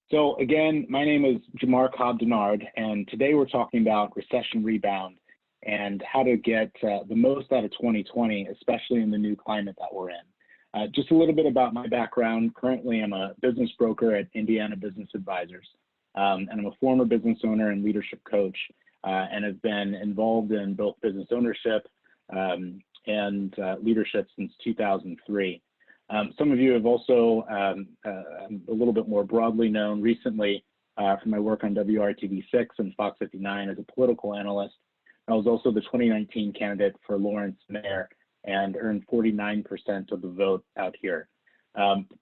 So again, my name is Jamar Cobb-Dennard, and today we're talking about recession rebound and how to get the most out of 2020, especially in the new climate that we're in. Just a little bit about my background. Currently, I'm a business broker at Indiana Business Advisors, and I'm a former business owner and leadership coach, and have been involved in both business ownership and leadership since 2003. Some of you have also a little bit more broadly known recently for my work on WRTV6 and Fox 59 as a political analyst. I was also the 2019 candidate for Lawrence Mayor and earned 49% of the vote out here.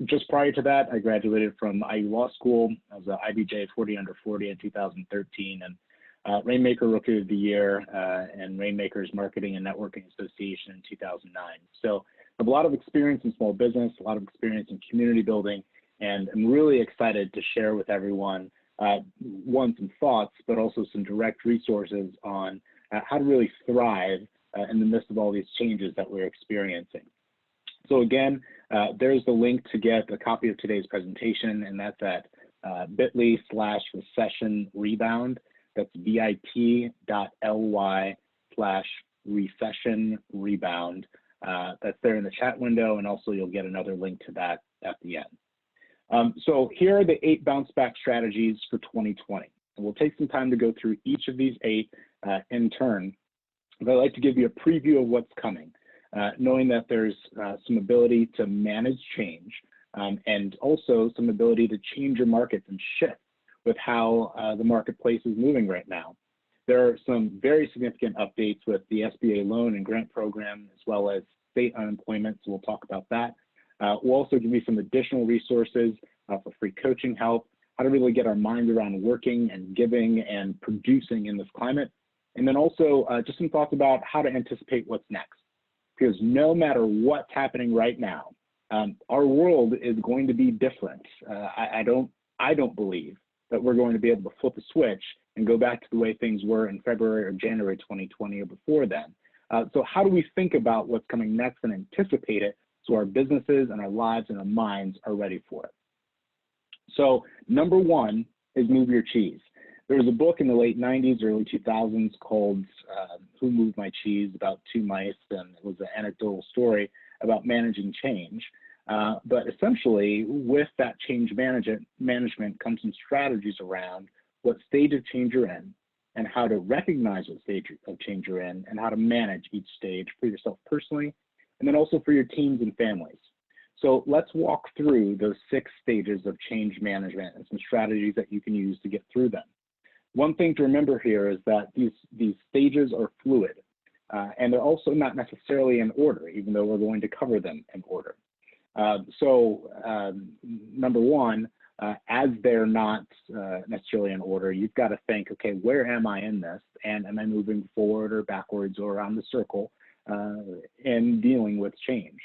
Just prior to that, I graduated from IU Law School. I was an IBJ 40 under 40 in 2013 and Rainmaker Rookie of the Year and Rainmakers Marketing and Networking Association in 2009. So I have a lot of experience in small business, a lot of experience in community building, and I'm really excited to share with everyone, some thoughts, but also some direct resources on how to really thrive in the midst of all these changes that we're experiencing. So again, there's the link to get a copy of today's presentation, and that's at bit.ly/recession rebound. That's bit.ly/recession rebound. That's there in the chat window, and also you'll get another link to that at the end. So here are the 8 bounce back strategies for 2020. And we'll take some time to go through each of these 8 in turn. But I'd like to give you a preview of what's coming, knowing that there's some ability to manage change and also some ability to change your markets and shift with how the marketplace is moving right now. There are some very significant updates with the SBA loan and grant program, as well as state unemployment, so we'll talk about that. We'll also give you some additional resources for free coaching help, how to really get our mind around working and giving and producing in this climate. And then also just some thoughts about how to anticipate what's next. Because no matter what's happening right now, our world is going to be different. I don't believe that we're going to be able to flip a switch and go back to the way things were in February or January 2020 or before then. So how do we think about what's coming next and anticipate it so our businesses and our lives and our minds are ready for it? So number 1 is move your cheese. There was a book in the late 90s, early 2000s called Who Moved My Cheese, about 2 mice, and it was an anecdotal story about managing change. But essentially, with that change management comes some strategies around what stage of change you're in and how to recognize what stage of change you're in and how to manage each stage for yourself personally, and then also for your teams and families. So let's walk through those 6 stages of change management and some strategies that you can use to get through them. One thing to remember here is that these stages are fluid, and they're also not necessarily in order, even though we're going to cover them in order. Number 1, as they're not necessarily in order, you've got to think, okay, where am I in this? And am I moving forward or backwards or around the circle in dealing with change?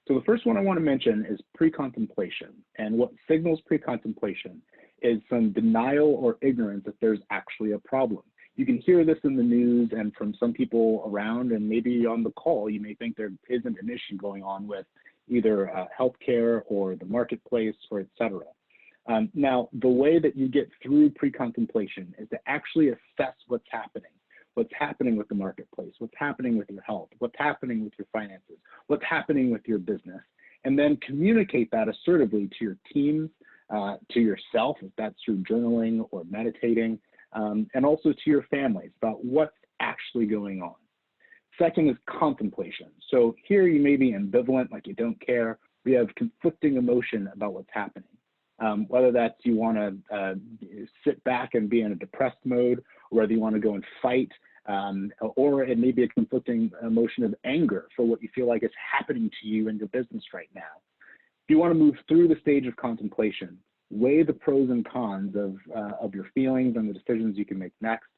So the first one I want to mention is pre-contemplation. And what signals pre-contemplation is some denial or ignorance that there's actually a problem. You can hear this in the news and from some people around, and maybe on the call, you may think there isn't an issue going on with either healthcare or the marketplace or et cetera. Now, the way that you get through pre-contemplation is to actually assess what's happening with the marketplace, what's happening with your health, what's happening with your finances, what's happening with your business, and then communicate that assertively to your teams, to yourself, if that's through journaling or meditating, and also to your families about what's actually going on. Second is contemplation. So here you may be ambivalent, like you don't care. We have conflicting emotion about what's happening. Whether that's you want to sit back and be in a depressed mode, or whether you want to go and fight, or it may be a conflicting emotion of anger for what you feel like is happening to you in your business right now. If you want to move through the stage of contemplation, weigh the pros and cons of your feelings and the decisions you can make next.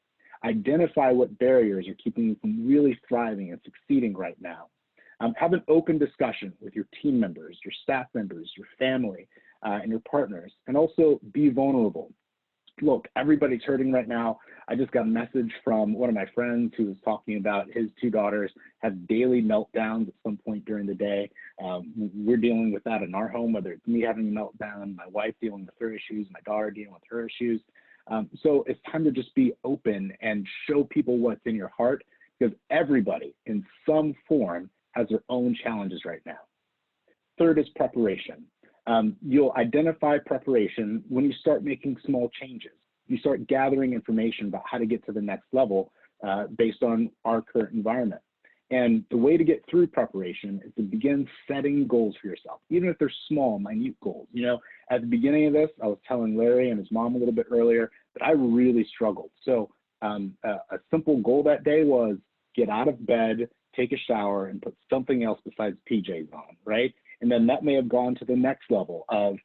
Identify what barriers are keeping you from really thriving and succeeding right now. Have an open discussion with your team members, your staff members, your family, and your partners, and also be vulnerable. look, everybody's hurting right now. I just got a message from one of my friends who was talking about his two daughters have daily meltdowns at some point during the day. We're dealing with that in our home, whether it's me having a meltdown, my wife dealing with her issues, my daughter dealing with her issues. So it's time to just be open and show people what's in your heart, because everybody in some form has their own challenges right now. Third is preparation. You'll identify preparation when you start making small changes. You start gathering information about how to get to the next level based on our current environment. And the way to get through preparation is to begin setting goals for yourself, even if they're small, minute goals. You know, at the beginning of this, I was telling Larry and his mom a little bit earlier that I really struggled. So a simple goal that day was get out of bed, take a shower, and put something else besides PJs on, right? And then that may have gone to the next level of,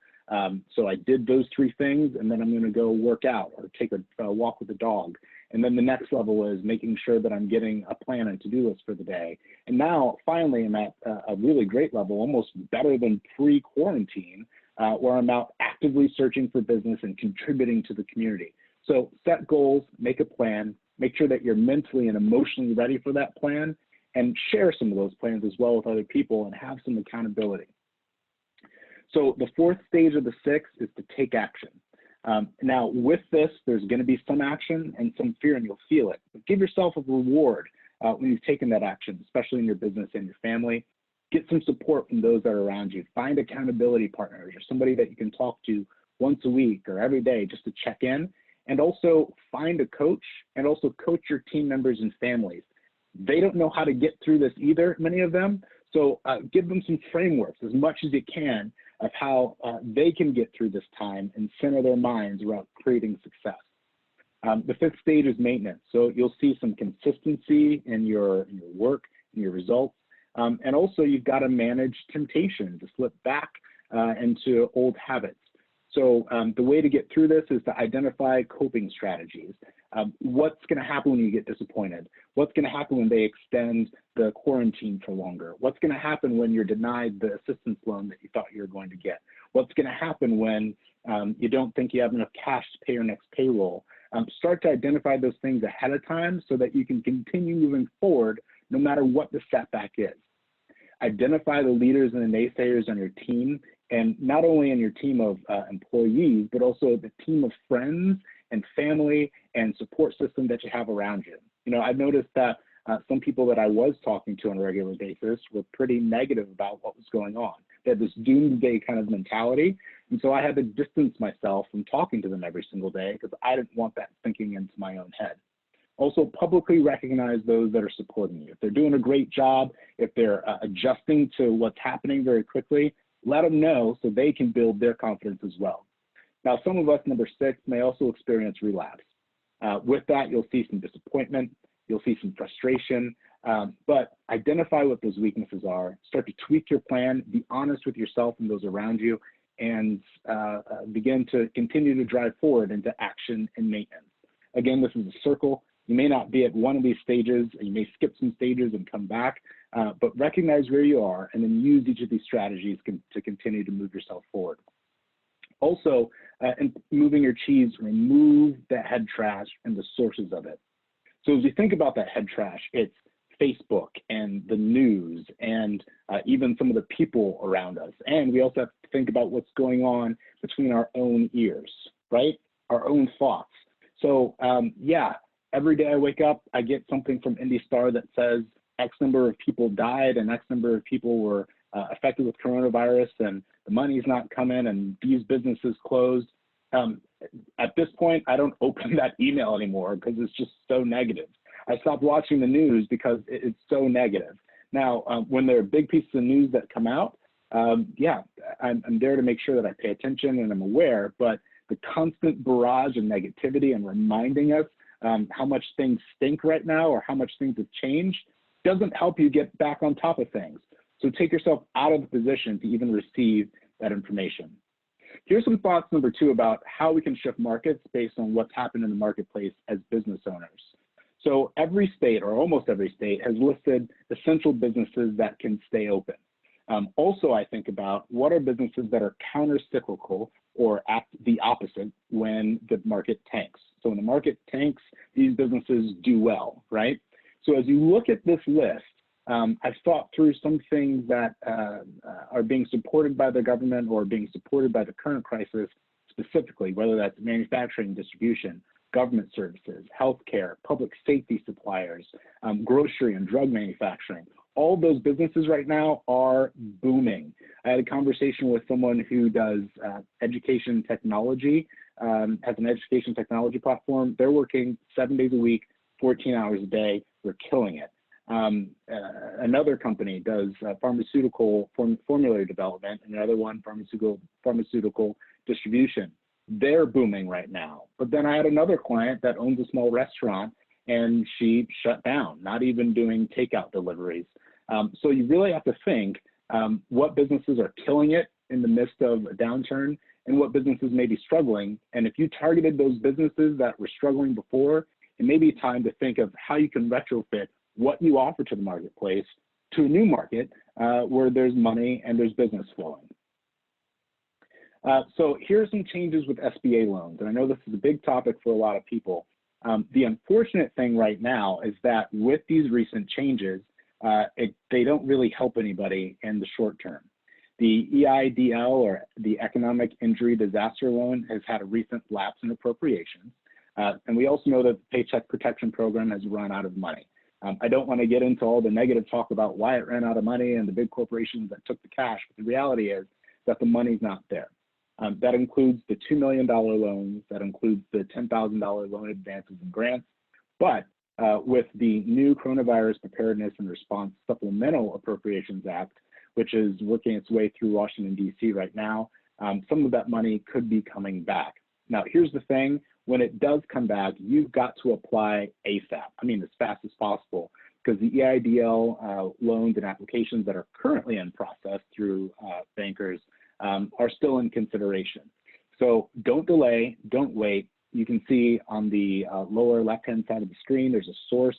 so I did those three things, and then I'm going to go work out or take a walk with the dog. And then the next level is making sure that I'm getting a plan and to-do list for the day. And now, finally, I'm at a really great level, almost better than pre-quarantine, where I'm out actively searching for business and contributing to the community. So set goals, make a plan, make sure that you're mentally and emotionally ready for that plan, and share some of those plans as well with other people and have some accountability. So the fourth stage of the six is to take action. Now with this, there's gonna be some action and some fear, and you'll feel it. But give yourself a reward when you've taken that action, especially in your business and your family. Get some support from those that are around you. Find accountability partners or somebody that you can talk to once a week or every day just to check in. And also find a coach, and also coach your team members and families. They don't know how to get through this either, many of them. So give them some frameworks as much as you can of how they can get through this time and center their minds around creating success. The fifth stage is maintenance. So you'll see some consistency in your work, in your results. And also you've got to manage temptation to slip back into old habits. So the way to get through this is to identify coping strategies. What's going to happen when you get disappointed? What's going to happen when they extend the quarantine for longer? What's going to happen when you're denied the assistance loan that you thought you were going to get? What's going to happen when you don't think you have enough cash to pay your next payroll? Start to identify those things ahead of time so that you can continue moving forward no matter what the setback is. Identify the leaders and the naysayers on your team, and not only in your team of employees, but also the team of friends and family and support system that you have around you. You know, I've noticed that some people that I was talking to on a regular basis were pretty negative about what was going on. They had this doomsday kind of mentality. And so I had to distance myself from talking to them every single day because I didn't want that thinking into my own head. Also, publicly recognize those that are supporting you. If they're doing a great job, if they're adjusting to what's happening very quickly, let them know so they can build their confidence as well. Now, some of us, number six, may also experience relapse. With that, you'll see some disappointment, you'll see some frustration, but identify what those weaknesses are, start to tweak your plan, be honest with yourself and those around you, and begin to continue to drive forward into action and maintenance. Again, this is a circle. You may not be at one of these stages, and you may skip some stages and come back, but recognize where you are and then use each of these strategies to continue to move yourself forward. Also, in moving your cheese, remove the head trash and the sources of it. So as you think about that head trash, it's Facebook and the news and even some of the people around us. And we also have to think about what's going on between our own ears, right? Our own thoughts. So yeah, every day I wake up, I get something from IndyStar that says X number of people died and X number of people were affected with coronavirus and the money's not coming and these businesses closed. At this point, I don't open that email anymore because it's just so negative. I stopped watching the news because it's so negative. Now, when there are big pieces of news that come out, yeah, I'm there to make sure that I pay attention and I'm aware, but the constant barrage of negativity and reminding us how much things stink right now or how much things have changed doesn't help you get back on top of things. So take yourself out of the position to even receive that information. Here's some thoughts, number two, about how we can shift markets based on what's happened in the marketplace as business owners. So every state, or almost every state, has listed essential businesses that can stay open. Also, I think about what are businesses that are counter-cyclical or act the opposite when the market tanks. So when the market tanks, these businesses do well, right? So as you look at this list, I've thought through some things that are being supported by the government or being supported by the current crisis specifically, whether that's manufacturing, distribution, government services, healthcare, public safety suppliers, grocery and drug manufacturing. All those businesses right now are booming. I had a conversation with someone who does education technology, has an education technology platform. They're working 7 days a week, 14 hours a day. They're killing it. Another company does pharmaceutical formulary development, and another one pharmaceutical distribution. They're booming right now. But then I had another client that owns a small restaurant, and she shut down, not even doing takeout deliveries. So you really have to think what businesses are killing it in the midst of a downturn and what businesses may be struggling. And if you targeted those businesses that were struggling before, it may be time to think of how you can retrofit what you offer to the marketplace to a new market where there's money and there's business flowing. So here are some changes with SBA loans. And I know this is a big topic for a lot of people. The unfortunate thing right now is that with these recent changes, they don't really help anybody in the short term. The EIDL, or the Economic Injury Disaster Loan, has had a recent lapse in appropriations. And we also know that the Paycheck Protection Program has run out of money. I don't want to get into all the negative talk about why it ran out of money and the big corporations that took the cash, but the reality is that the money's not there. That includes the $2 million loans, that includes the $10,000 loan advances and grants, but with the new Coronavirus Preparedness and Response Supplemental Appropriations Act, which is working its way through Washington, D.C. right now, some of that money could be coming back. Now, here's the thing. When it does come back, you've got to apply ASAP. I mean, as fast as possible, because the EIDL loans and applications that are currently in process through bankers are still in consideration. So don't delay, don't wait. You can see on the lower left-hand side of the screen, there's a source,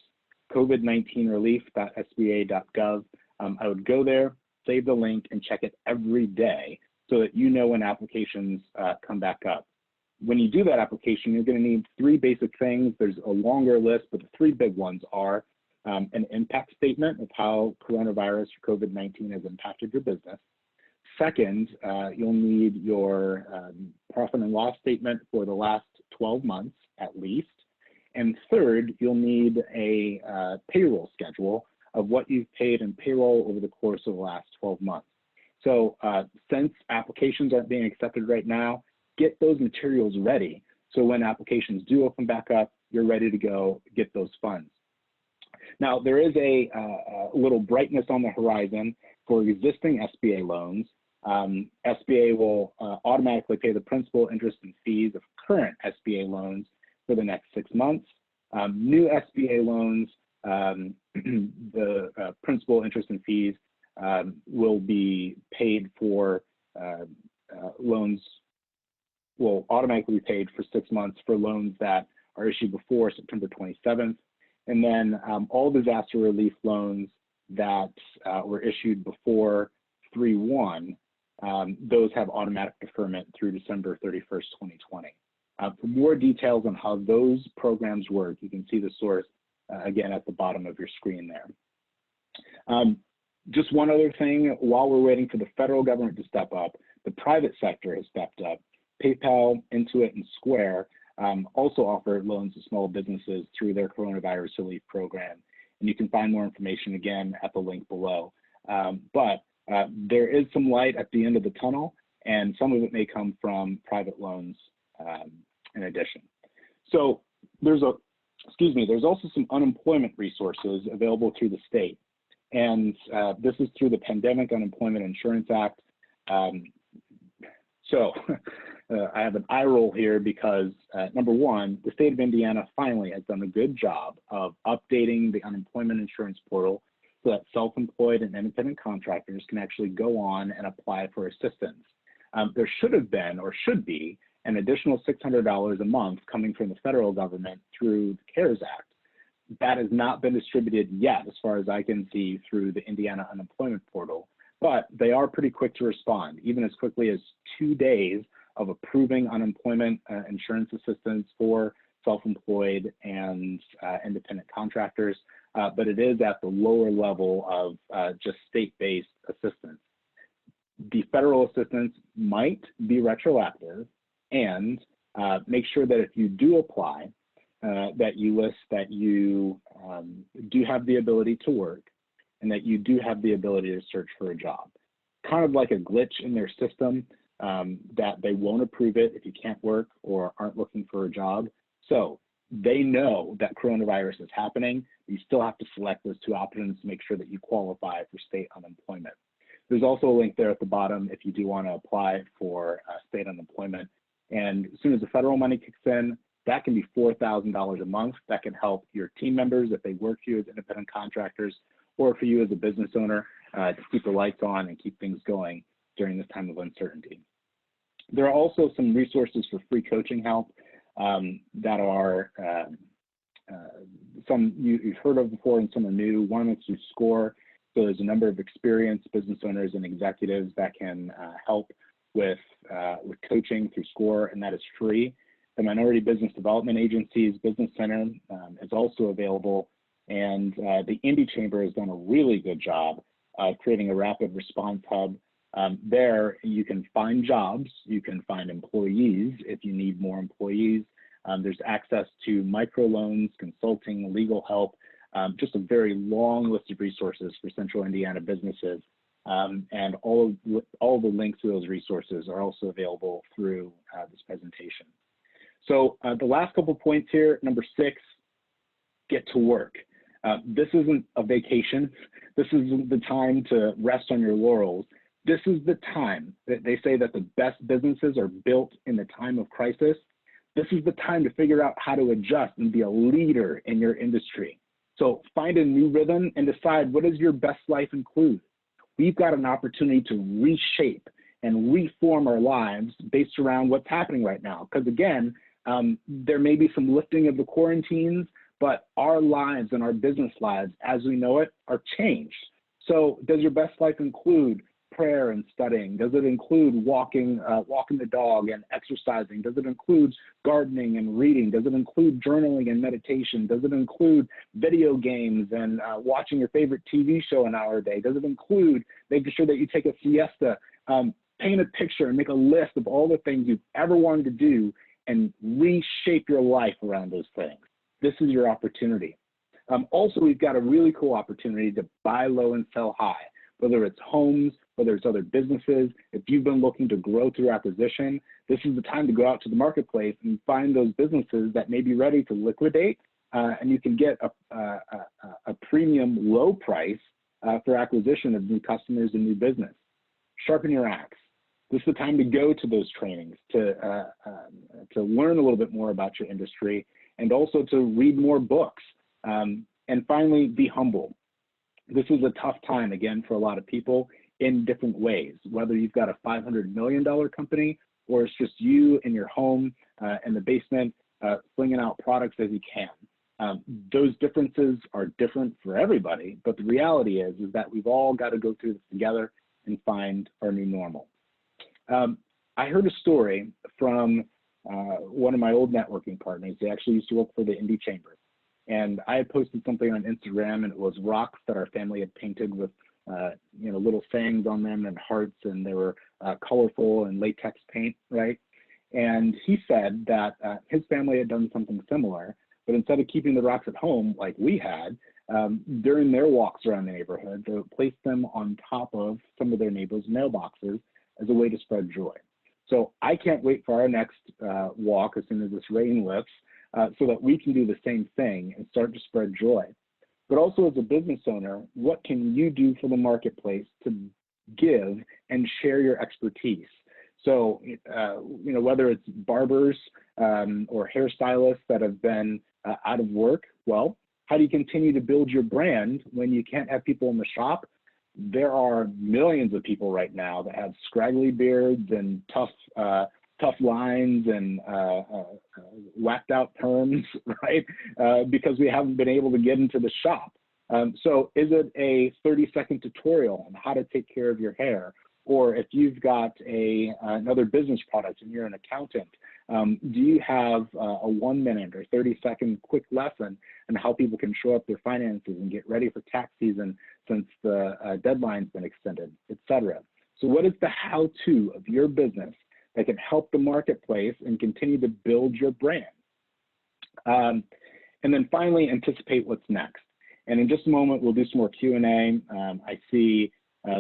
COVID-19 relief.sba.gov. I would go there, save the link, and check it every day so that you know when applications come back up. When you do that application, you're going to need 3 basic things. There's a longer list, but the 3 big ones are an impact statement of how coronavirus or COVID-19 has impacted your business. Second, you'll need your profit and loss statement for the last 12 months at least. And third, you'll need a payroll schedule of what you've paid in payroll over the course of the last 12 months. So since applications aren't being accepted right now, get those materials ready. So when applications do open back up, you're ready to go get those funds. Now, there is a little brightness on the horizon for existing SBA loans. SBA will automatically pay the principal, interest, and fees of current SBA loans for the next 6 months. New SBA loans, the principal, interest, and fees will be paid for loans will automatically be paid for 6 months for loans that are issued before September 27th. And then all disaster relief loans that were issued before 3/1, those have automatic deferment through December 31st, 2020. For more details on how those programs work, you can see the source again at the bottom of your screen there. Just one other thing, while we're waiting for the federal government to step up, the private sector has stepped up. PayPal, Intuit, and Square also offer loans to small businesses through their coronavirus relief program. And you can find more information again at the link below. But there is some light at the end of the tunnel, and some of it may come from private loans in addition. So there's also some unemployment resources available through the state. And this is through the Pandemic Unemployment Insurance Act. I have an eye roll here because number one, the state of Indiana finally has done a good job of updating the unemployment insurance portal so that self-employed and independent contractors can actually go on and apply for assistance. There should have been, or should be, an additional $600 a month coming from the federal government through the CARES Act. That has not been distributed yet, as far as I can see, through the Indiana unemployment portal. but they are pretty quick to respond, even as quickly as 2 days of approving unemployment insurance assistance for self-employed and independent contractors, but it is at the lower level of just state-based assistance. The federal assistance might be retroactive, and make sure that if you do apply, that you list that you do have the ability to work and that you do have the ability to search for a job. Kind of like a glitch in their system that they won't approve it if you can't work or aren't looking for a job. So they know that coronavirus is happening. You still have to select those two options to make sure that you qualify for state unemployment. There's also a link there at the bottom if you do want to apply for state unemployment. And as soon as the federal money kicks in, that can be $4,000 a month. That can help your team members if they work for you as independent contractors, or for you as a business owner to keep the lights on and keep things going during this time of uncertainty. There are also some resources for free coaching help that are some you've heard of before and some are new. One is through SCORE. So there's a number of experienced business owners and executives that can help with coaching through SCORE, and that is free. The Minority Business Development Agency's Business Center is also available, and the Indy Chamber has done a really good job creating a rapid response hub. There you can find jobs, you can find employees if you need more employees. There's access to microloans, consulting, legal help, just a very long list of resources for Central Indiana businesses. And all the links to those resources are also available through this presentation. So the last couple points here, number 6, get to work. This isn't a vacation. This isn't the time to rest on your laurels. This is the time that they say that the best businesses are built in the time of crisis. This is the time to figure out how to adjust and be a leader in your industry. So find a new rhythm and decide, what does your best life include? We've got an opportunity to reshape and reform our lives based around what's happening right now. Because again, there may be some lifting of the quarantines, but our lives and our business lives as we know it are changed. So does your best life include prayer and studying? Does it include walking the dog and exercising? Does it include gardening and reading? Does it include journaling and meditation? Does it include video games and watching your favorite TV show an hour a day? Does it include making sure that you take a siesta, paint a picture and make a list of all the things you've ever wanted to do and reshape your life around those things? This is your opportunity. Also, we've got a really cool opportunity to buy low and sell high, whether it's homes, whether it's other businesses. If you've been looking to grow through acquisition, this is the time to go out to the marketplace and find those businesses that may be ready to liquidate, and you can get a premium low price for acquisition of new customers and new business. Sharpen your axe. This is the time to go to those trainings, to learn a little bit more about your industry, and also to read more books. And finally, be humble. This is a tough time, again, for a lot of people in different ways, whether you've got a $500 million company or it's just you in your home in the basement slinging out products as you can. Those differences are different for everybody, but the reality is that we've all got to go through this together and find our new normal. I heard a story from one of my old networking partners. They actually used to work for the Indy Chamber. And I had posted something on Instagram, and it was rocks that our family had painted with little sayings on them and hearts, and they were colorful and latex paint, right? And he said that his family had done something similar, but instead of keeping the rocks at home like we had, during their walks around the neighborhood, they placed them on top of some of their neighbors' mailboxes as a way to spread joy. So I can't wait for our next walk as soon as this rain lifts, so that we can do the same thing and start to spread joy. But also as a business owner, what can you do for the marketplace to give and share your expertise? So, whether it's barbers or hairstylists that have been out of work, well, how do you continue to build your brand when you can't have people in the shop? There are millions of people right now that have scraggly beards and tough lines and whacked out perms, right? Because we haven't been able to get into the shop. So is it a 30-second tutorial on how to take care of your hair? Or if you've got another business product and you're an accountant, do you have a 1 minute or 30-second quick lesson on how people can show up their finances and get ready for tax season since the deadline's been extended, et cetera? So what is the how-to of your business that can help the marketplace and continue to build your brand? And then finally, anticipate what's next. And in just a moment, we'll do some more Q&A. I see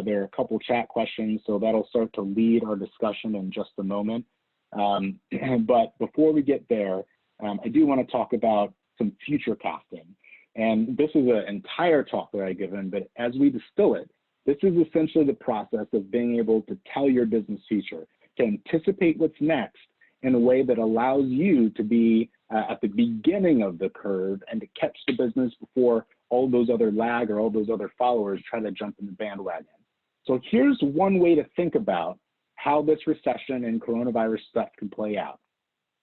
there are a couple chat questions, so that'll start to lead our discussion in just a moment. But before we get there, I do want to talk about some future casting. And this is an entire talk that I've given, but as we distill it, this is essentially the process of being able to tell your business future, to anticipate what's next in a way that allows you to be at the beginning of the curve and to catch the business before all those other lag or all those other followers try to jump in the bandwagon. So here's one way to think about how this recession and coronavirus stuff can play out.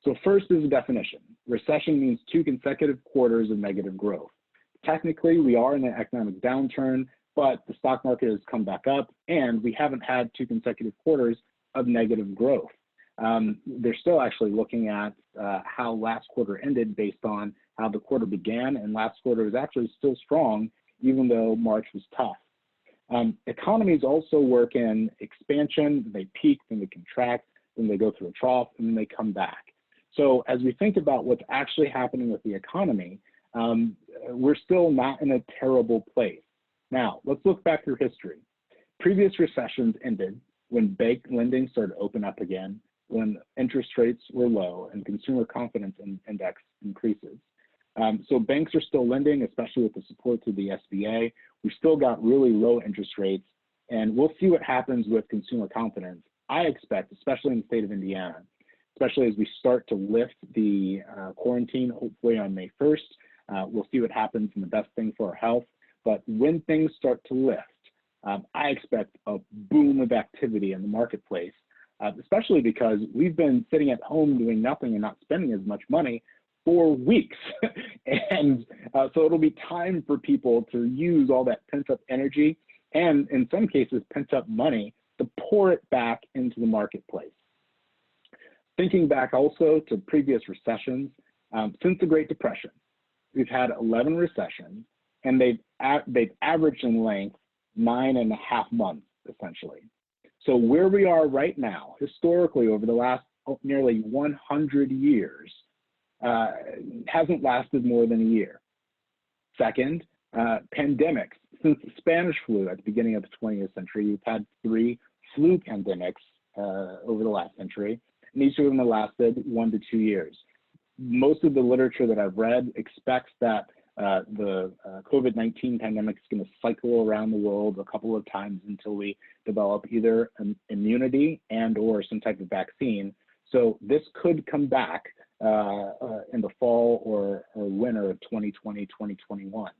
So first is a definition. Recession means 2 consecutive quarters of negative growth. Technically, we are in an economic downturn, but the stock market has come back up and we haven't had 2 consecutive quarters of negative growth. They're still actually looking at how last quarter ended based on how the quarter began, and last quarter was actually still strong, even though March was tough. Economies also work in expansion. They peak, then they contract, then they go through a trough, and then they come back. So as we think about what's actually happening with the economy, we're still not in a terrible place. Now, let's look back through history. Previous recessions ended when bank lending started to open up again, when interest rates were low and consumer confidence index increases. So banks are still lending, especially with the support through the SBA. We still got really low interest rates, and we'll see what happens with consumer confidence. I expect, especially in the state of Indiana, especially as we start to lift the quarantine, hopefully on May 1st, we'll see what happens and the best thing for our health. But when things start to lift, I expect a boom of activity in the marketplace, especially because we've been sitting at home doing nothing and not spending as much money for weeks. And so it'll be time for people to use all that pent-up energy and, in some cases, pent-up money to pour it back into the marketplace. Thinking back also to previous recessions, since the Great Depression, we've had 11 recessions, and they've averaged in length 9.5 months, essentially. So where we are right now, historically, over the last nearly 100 years, hasn't lasted more than a year. Second, pandemics. Since the Spanish flu at the beginning of the 20th century, we've had 3 flu pandemics over the last century, and each of them have lasted 1 to 2 years. Most of the literature that I've read expects that the COVID-19 pandemic is going to cycle around the world a couple of times until we develop either an immunity and or some type of vaccine. So this could come back in the fall or winter of 2020, 2021.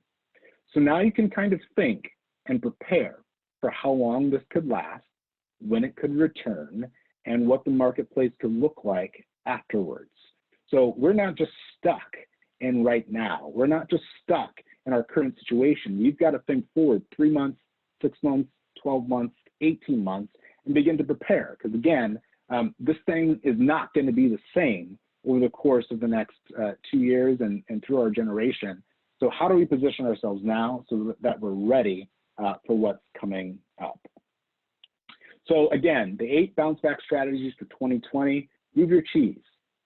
So now you can kind of think and prepare for how long this could last, when it could return, and what the marketplace could look like afterwards. So we're not just stuck in right now. We're not just stuck in our current situation. We've got to think forward 3 months, 6 months, 12 months, 18 months, and begin to prepare. Because again, this thing is not going to be the same over the course of the next 2 years and through our generation. So how do we position ourselves now so that we're ready for what's coming up? So again, the 8 bounce back strategies for 2020, move your cheese.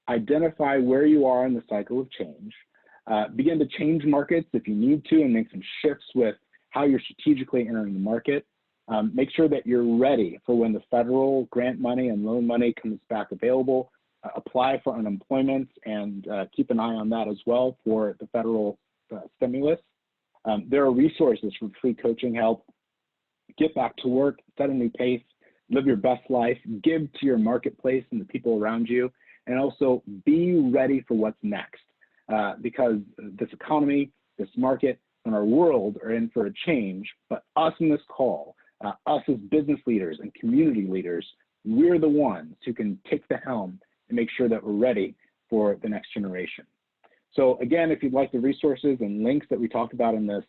Identify where you are in the cycle of change. Begin to change markets if you need to and make some shifts with how you're strategically entering the market. Make sure that you're ready for when the federal grant money and loan money comes back available. Apply for unemployment and keep an eye on that as well for the federal stimulus. There are resources for free coaching help. Get back to work, set a new pace, live your best life, give to your marketplace and the people around you, and also be ready for what's next. Because this economy, this market, and our world are in for a change, but us in this call, us as business leaders and community leaders, we're the ones who can take the helm and make sure that we're ready for the next generation. So again, if you'd like the resources and links that we talked about in this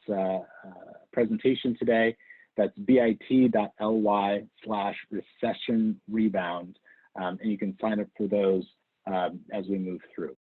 presentation today, that's bit.ly/recession rebound, and you can sign up for those as we move through.